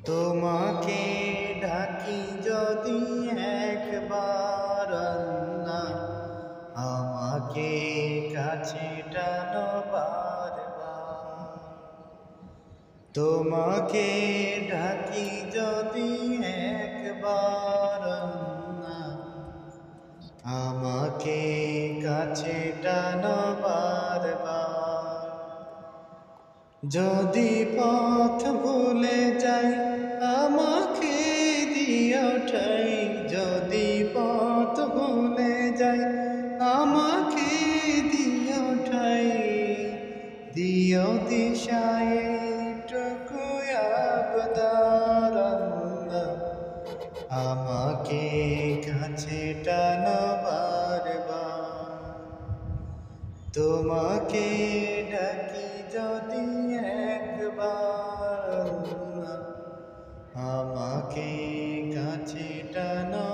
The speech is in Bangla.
তোমাকে ডাকি যদি একবার না, আমাকে কাছে টানো বারবার। তোমাকে ডাকি যদি একবার না, আমাকে কাছে টানো বারবার। যদি পথ ভুলে যাই আমাকে দিও ঠাই, যদি পথ ভুলে যাই আমাকে দিও ঠাই। দিও দিশায় টুকু আবদার আল্লাহ, আমাকে কাছে টানো বারবার। তোমাকে ডাকি যদি একবার, আমাকে কাছে টানো